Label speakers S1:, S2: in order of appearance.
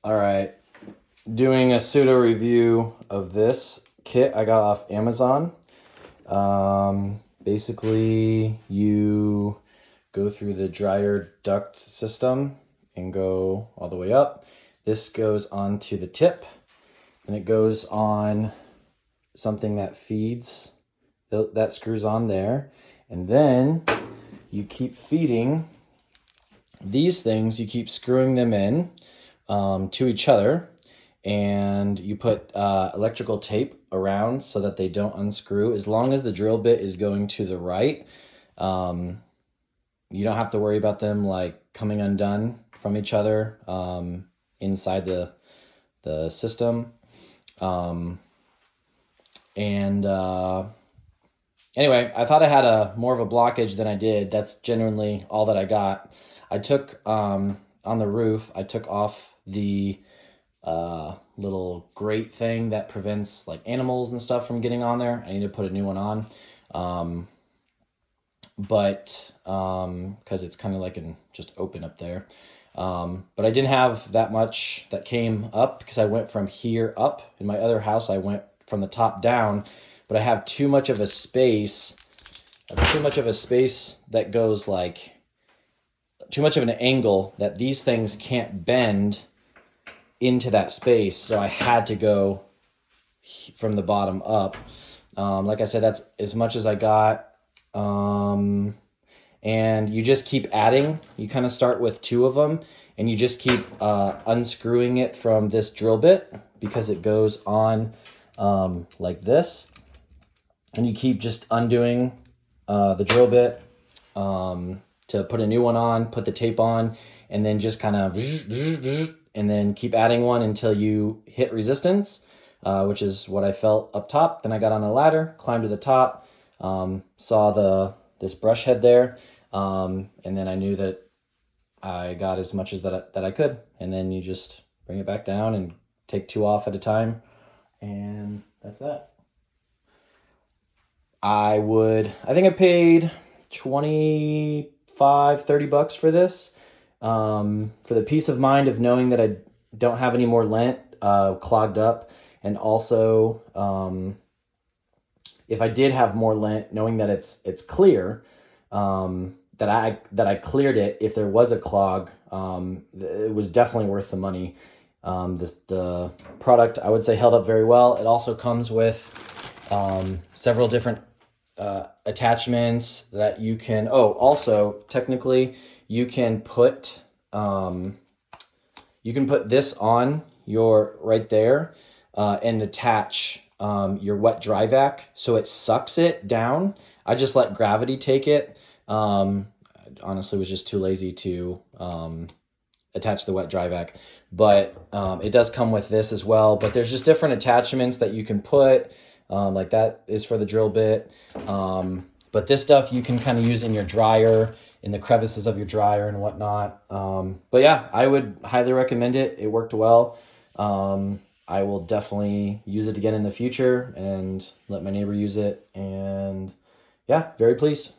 S1: All right, doing a pseudo review of this kit I got off Amazon. Basically, you go through the dryer duct system and go all the way up. This goes onto the tip, and it goes on something that feeds, that screws on there. And then you keep feeding these things, you keep screwing them in to each other, and you put electrical tape around so that they don't unscrew. As long as the drill bit is going to the right, you don't have to worry about them like coming undone from each other inside the system. Anyway, I thought I had more of a blockage than I did. That's genuinely all that I got. I took on the roof, I took off the little grate thing that prevents like animals and stuff from getting on there. I need to put a new one on. Because it's kind of like just open up there. But I didn't have that much that came up because I went from here up. In my other house, I went from the top down, but I have too much of a space. That goes like too much of an angle that these things can't bend into that space. So I had to go from the bottom up. Like I said, that's as much as I got. And you just keep adding. You kind of start with two of them, and you just keep unscrewing it from this drill bit because it goes on like this. And you keep just undoing the drill bit to put a new one on, put the tape on, and then just kind of, and then keep adding one until you hit resistance, which is what I felt up top. Then I got on a ladder, climbed to the top, saw this brush head there, and then I knew that I got as much as that I could. And then you just bring it back down and take two off at a time, and that's that. I think I paid $25, $30 for this, for the peace of mind of knowing that I don't have any more lint clogged up, and also if I did have more lint, knowing that it's clear, that I cleared it if there was a clog. It was definitely worth the money. The product, I would say, held up very well. It also comes with several different attachments that you can. Oh, also technically, you can put this on your right there and attach your wet dry vac so it sucks it down. I just let gravity take it. Honestly, was just too lazy to attach the wet dry vac, but it does come with this as well. But there's just different attachments that you can put. Like that is for the drill bit. But this stuff you can kind of use in your dryer, in the crevices of your dryer and whatnot. But yeah, I would highly recommend it. It worked well. I will definitely use it again in the future and let my neighbor use it. And yeah, very pleased.